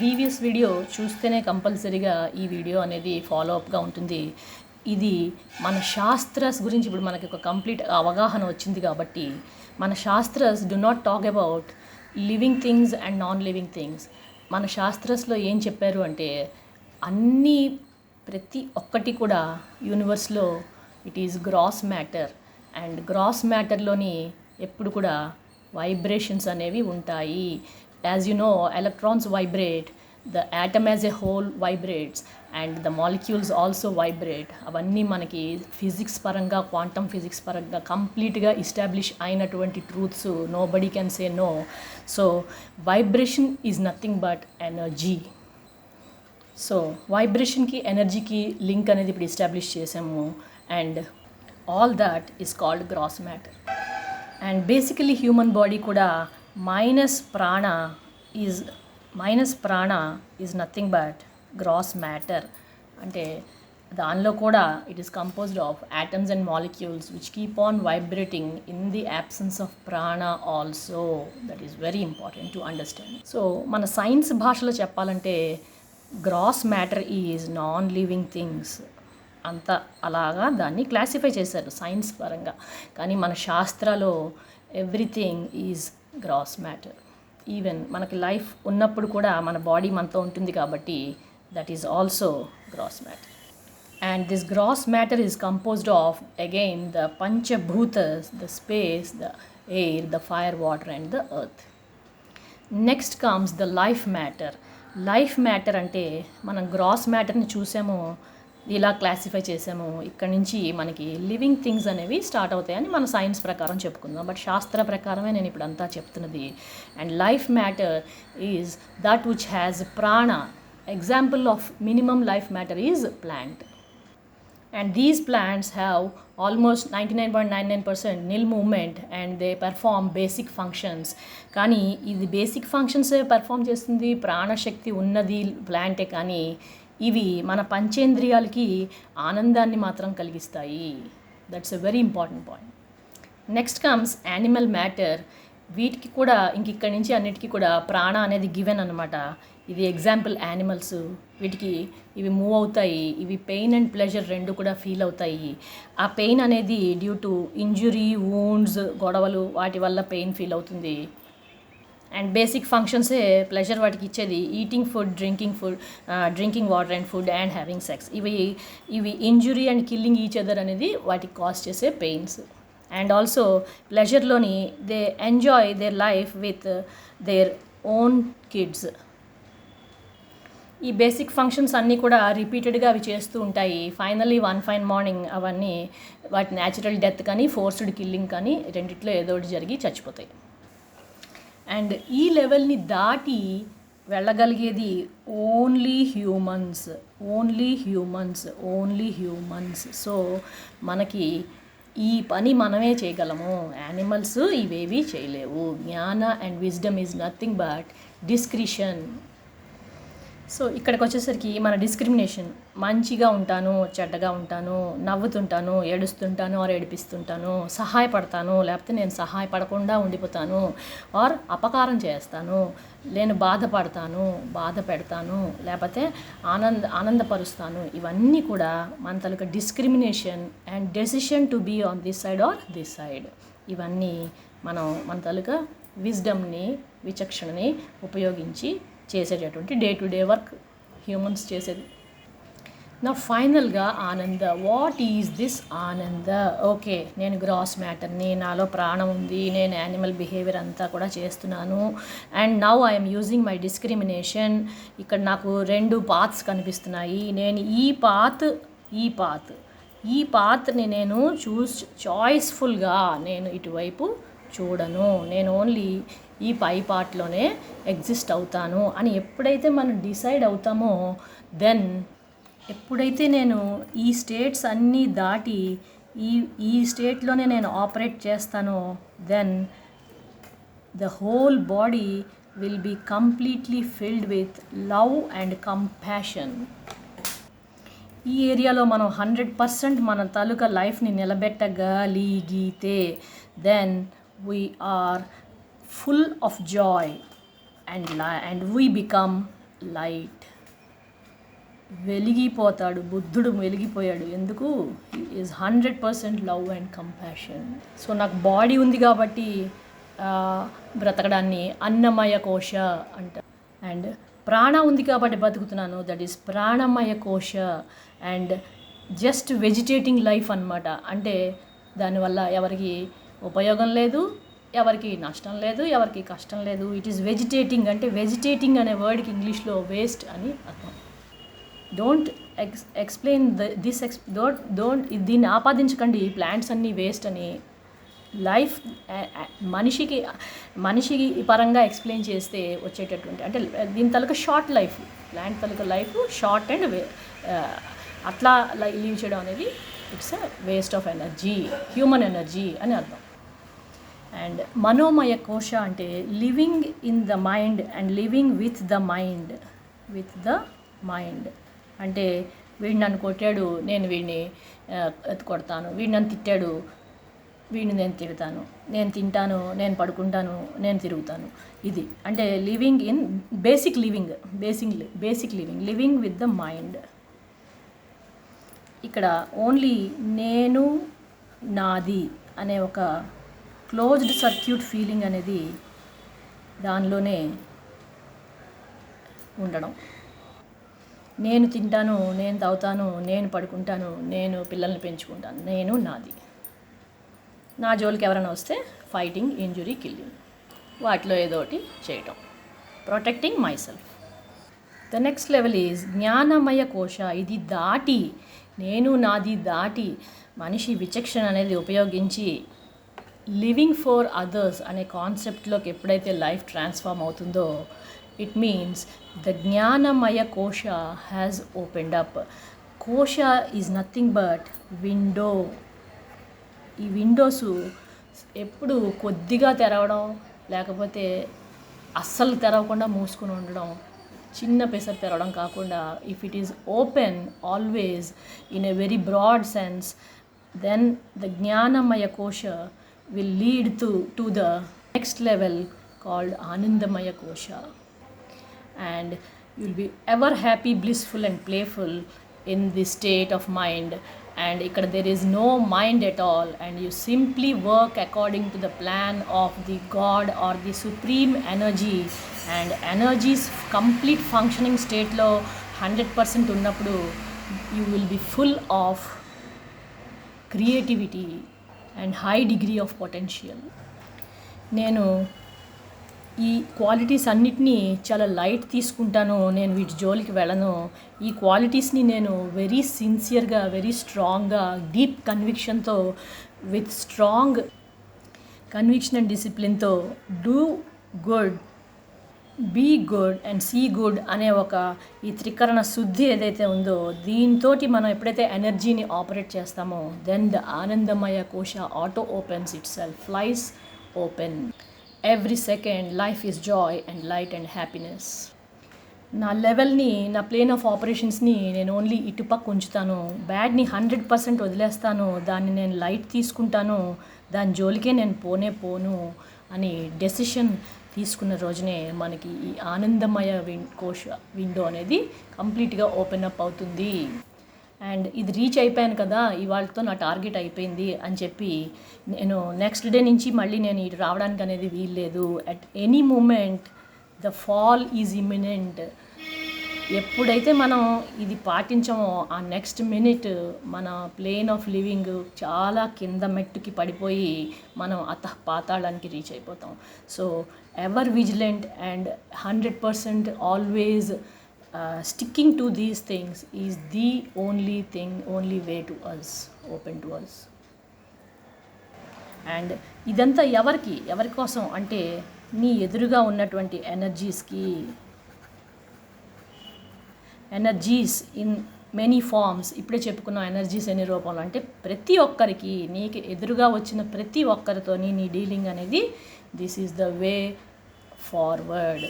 Previous video చూస్తేనే కంపల్సరీగా ఈ వీడియో అనేది ఫాలో అప్గా ఉంటుంది. ఇది మన శాస్త్రస్ గురించి ఇప్పుడు మనకి ఒక కంప్లీట్ అవగాహన వచ్చింది కాబట్టి మన శాస్త్రస్ do not talk about living things and non living things. మన శాస్త్రస్లో ఏం చెప్పారు అంటే అన్నీ ప్రతి ఒక్కటి కూడా యూనివర్స్లో it is gross matter and gross matter ఎప్పుడు కూడా వైబ్రేషన్స్ అనేవి ఉంటాయి. As you know, electrons vibrate, the atom as a whole vibrates and the molecules also vibrate. అవన్నీ మనకి ఫిజిక్స్ పరంగా క్వాంటమ్ ఫిజిక్స్ పరంగా కంప్లీట్గా ఎస్టాబ్లిష్ అయినటువంటి truths. Nobody can say no. So vibration is nothing but energy. So వైబ్రేషన్కి ఎనర్జీకి link అనేది ఇప్పుడు ఎస్టాబ్లిష్ చేసాము and all that is called gross matter. And basically human body కూడా minus prana is nothing but gross matter. అంటే దానిలో కూడా it is composed of atoms and molecules which keep on vibrating in the absence of prana also. That is very important to understand. So మన science భాషలో చెప్పాలంటే gross matter is non living things అంత అలాగా దాన్ని classify చేశారు science పరంగా. కానీ మన శాస్త్రాలో everything is gross matter. Even మనకి లైఫ్ ఉన్నప్పుడు కూడా మన బాడీ మనతో ఉంటుంది కాబట్టి that is also gross matter. And this gross matter is composed of again the పంచభూతస్, the space, the air, the fire, water and the earth. Next comes the life matter. Life matter అంటే మనం gross మ్యాటర్ని చూసాము, ఇలా classify చేసాము. ఇక్కడ నుంచి మనకి living things అనేవి స్టార్ట్ అవుతాయని మన సైన్స్ ప్రకారం చెప్పుకుందాం. బట్ శాస్త్ర ప్రకారమే నేను ఇప్పుడు అంతా చెప్తున్నది. And life matter is that which has prana. Example of minimum life matter is plant. And these plants have almost 99.99% nil movement and they perform basic functions. కానీ ఇది బేసిక్ ఫంక్షన్సే పెర్ఫామ్ చేస్తుంది, ప్రాణశక్తి ఉన్నది ప్లాంటే. కానీ ఇవి మన పంచేంద్రియాలకి ఆనందాన్ని మాత్రం కలిగిస్తాయి. That's a very important point. Next comes animal matter. వీటికి కూడా ఇక్కడి నుంచి అన్నిటికీ కూడా ప్రాణ అనేది గివెన్ అనమాట. ఇది ఎగ్జాంపుల్ యానిమల్స్. వీటికి ఇవి మూవ్ అవుతాయి, ఇవి పెయిన్ అండ్ ప్లెజర్ రెండు కూడా ఫీల్ అవుతాయి. ఆ పెయిన్ అనేది డ్యూ టు ఇంజురీ, వూండ్స్, గొడవలు వాటి వల్ల పెయిన్ ఫీల్ అవుతుంది. అండ్ బేసిక్ ఫంక్షన్సే ప్లెజర్ వాటికి ఇచ్చేది eating food, drinking water and food and having sex. ఇవి injury and killing each other అనేది వాటికి కాజ్ చేసే పెయిన్స్. అండ్ ఆల్సో ప్లెజర్లోని they enjoy their life with their own kids. ఈ బేసిక్ ఫంక్షన్స్ అన్నీ కూడా రిపీటెడ్గా అవి చేస్తూ ఉంటాయి. ఫైనల్లీ వన్ ఫైన్ మార్నింగ్ అవన్నీ వాటి న్యాచురల్ డెత్ కానీ ఫోర్స్డ్ కిల్లింగ్ కానీ రెండిట్లో ఏదో ఒకటి జరిగి చచ్చిపోతాయి. అండ్ ఈ లెవెల్ని దాటి వెళ్ళగలిగేది ఓన్లీ హ్యూమన్స్. సో మనకి ఈ పని మనమే చేయగలము. యానిమల్స్ ఇవేవి చేయలేవు. జ్ఞాన and wisdom is nothing but discretion. So ఇక్కడికి వచ్చేసరికి మన డిస్క్రిమినేషన్, మంచిగా ఉంటాను, చెడ్డగా ఉంటాను, నవ్వుతుంటాను, ఏడుస్తుంటాను ఆర్ ఏడిపిస్తుంటాను, సహాయపడతాను లేకపోతే నేను సహాయపడకుండా ఉండిపోతాను, ఆర్ అపకారం చేస్తాను, నేను బాధ పెడతాను లేకపోతే ఆనందపరుస్తాను. ఇవన్నీ కూడా మన తాలూకా discrimination and decision to be on this side or this side. ఇవన్నీ మనం మన తాలూకా విజ్డమ్ని, విచక్షణని ఉపయోగించి చేసేటటువంటి day to day work humans చేసేది. నా ఫైనల్గా ananda. What is this ananda? Okay, నేను గ్రాస్ మ్యాటర్ని, నాలో ప్రాణం ఉంది, నేను యానిమల్ బిహేవియర్ అంతా కూడా చేస్తున్నాను. And now I'm using my discrimination. ఇక్కడ నాకు రెండు పాత్స్ కనిపిస్తున్నాయి. నేను ఈ పాత్ని నేను చాయిస్ఫుల్గా నేను ఇటువైపు చూడను, నేను ఓన్లీ ఈ పై పార్ట్లోనే ఎగ్జిస్ట్ అవుతాను అని ఎప్పుడైతే మనం డిసైడ్ అవుతామో, దెన్ ఎప్పుడైతే నేను ఈ స్టేట్స్ అన్నీ దాటి ఈ స్టేట్లోనే నేను ఆపరేట్ చేస్తానో, then the whole body will be completely filled with love and compassion. ఈ ఏరియాలో మనం 100% మన తాలూకా లైఫ్ని నిలబెట్టగలిగితే then we are full of joy and we become light. వెలిగిపోతాడు, బుద్ధుడు వెలిగిపోయాడు. ఎందుకు? He is 100% love and compassion. So నాకు బాడీ ఉంది కాబట్టి బ్రతకడాన్ని అన్నమయ కోశ అంటారు. అండ్ ప్రాణ ఉంది కాబట్టి బతుకుతున్నాను, దట్ ఈస్ ప్రాణమయ కోశ. అండ్ జస్ట్ వెజిటేటింగ్ లైఫ్ అన్నమాట. అంటే దానివల్ల ఎవరికి ఉపయోగం లేదు, ఎవరికి నష్టం లేదు, ఎవరికి కష్టం లేదు. It is vegetating. అంటే వెజిటేటింగ్ అనే వర్డ్కి ఇంగ్లీష్లో వేస్ట్ అని అర్థం. డోంట్ ఎక్స్ప్లెయిన్ డోంట్ దీన్ని ఆపాదించకండి, ప్లాంట్స్ అన్నీ వేస్ట్ అని. లైఫ్ మనిషికి పరంగా ఎక్స్ప్లెయిన్ చేస్తే వచ్చేటటువంటి, అంటే దీని తలక షార్ట్ లైఫ్, ప్లాంట్ తలక లైఫ్ షార్ట్ అండ్ అట్లా లీవ్ చేయడం అనేది it's a waste of energy, human energy అని అర్థం. అండ్ మనోమయ కోశ అంటే living in the mind and living with the mind. అంటే వీడు నన్ను కొట్టాడు, నేను వీడిని కొడతాను, వీడు నన్ను తిట్టాడు, వీడిని నేను తిడతాను, నేను తింటాను, నేను పడుకుంటాను, నేను తిరుగుతాను. ఇది అంటే living in basic living with the mind. ఇక్కడ ఓన్లీ నేను, నాది అనే ఒక క్లోజ్డ్ సర్క్యూట్ ఫీలింగ్ అనేది దానిలోనే ఉండడం. నేను తింటాను, నేను తాగుతాను, నేను పడుకుంటాను, నేను పిల్లల్ని పెంచుకుంటాను, నేను నాది. నా జోలికి ఎవరైనా వస్తే ఫైటింగ్, ఇంజురీ, కిల్లింగ్, వాటిలో ఏదో ఒకటి చేయటం, protecting myself. The next level is జ్ఞానమయ కోశ. ఇది దాటి, నేను నాది దాటి మనిషి విచక్షణ అనేది ఉపయోగించి లివింగ్ ఫర్ అదర్స్ అనే కాన్సెప్ట్లోకి ఎప్పుడైతే లైఫ్ ట్రాన్స్ఫార్మ్ అవుతుందో, ఇట్ మీన్స్ ద జ్ఞానమయ కోశ హ్యాస్ ఓపెన్డ్ అప్. కోశ ఈజ్ నథింగ్ బట్ విండో. ఈ విండోస్ ఎప్పుడు కొద్దిగా తెరవడం, లేకపోతే అస్సలు తెరవకుండా మూసుకుని ఉండడం, చిన్న పెసరు తెరవడం కాకుండా, if it is open always in a very broad sense, then the జ్ఞానమయ కోశ will lead to the next level called Anandamaya Kosha. And you'll be ever happy, blissful and playful in this state of mind. And there is no mind at all, and you simply work according to the plan of the God or the supreme energy. And energy's complete functioning state lo 100% ఉన్నప్పుడు you will be full of creativity and high degree of potential. నేను ఈ qualities అన్నిటినీ చాలా light తీసుకుంటాను, నేను వీటి జోలికి వెళ్ళను. ఈ క్వాలిటీస్ని నేను వెరీ సిన్సియర్గా, వెరీ స్ట్రాంగ్గా, డీప్ కన్విక్షన్తో, విత్ స్ట్రాంగ్ కన్విక్షన్ అండ్ డిసిప్లిన్తో do good, be good and see good అనే ఒక ఈ త్రికరణ శుద్ధి ఏదైతే ఉందో, దీంతో మనం ఎప్పుడైతే ఎనర్జీని ఆపరేట్ చేస్తామో, దెన్ ద ఆనందమయ కోశ auto opens it self, flies open. Every second life is Joy and light and happiness. నా లెవెల్ని, నా ప్లేన్ ఆఫ్ ఆపరేషన్స్ని నేను ఓన్లీ ఇటుపక్క ఉంచుతాను, బ్యాడ్ని 100% వదిలేస్తాను, దాన్ని నేను లైట్ తీసుకుంటాను, దాని జోలికే నేను పోను అని డెసిషన్ తీసుకున్న రోజునే మనకి ఈ ఆనందమయ కోశ విండో అనేది కంప్లీట్గా ఓపెన్ అప్ అవుతుంది. అండ్ ఇది రీచ్ అయిపోయాను కదా, ఇవాళతో నా టార్గెట్ అయిపోయింది అని చెప్పి నేను నెక్స్ట్ డే నుంచి మళ్ళీ నేను ఇటు రావడానికి అనేది వీల్లేదు. At any moment the fall is imminent. ఎప్పుడైతే మనం ఇది పాటించామో ఆ నెక్స్ట్ మినిట్ మన ప్లేన్ ఆఫ్ లివింగ్ చాలా కింద మెట్టుకి పడిపోయి మనం పాతాళానికి రీచ్ అయిపోతాం. So ever vigilant and 100% always sticking to these things is the only way to us, open to us. And ఇదంతా ఎవరి కోసం అంటే నీ ఎదురుగా ఉన్నటువంటి ఎనర్జీస్ ఇన్ మెనీ ఫార్మ్స్. ఇప్పుడే చెప్పుకున్న ఎనర్జీస్ ఎన్ని రూపంలో అంటే ప్రతి ఒక్కరికి, నీకు ఎదురుగా వచ్చిన ప్రతి ఒక్కరితోని నీ డీలింగ్ అనేది this is the way forward.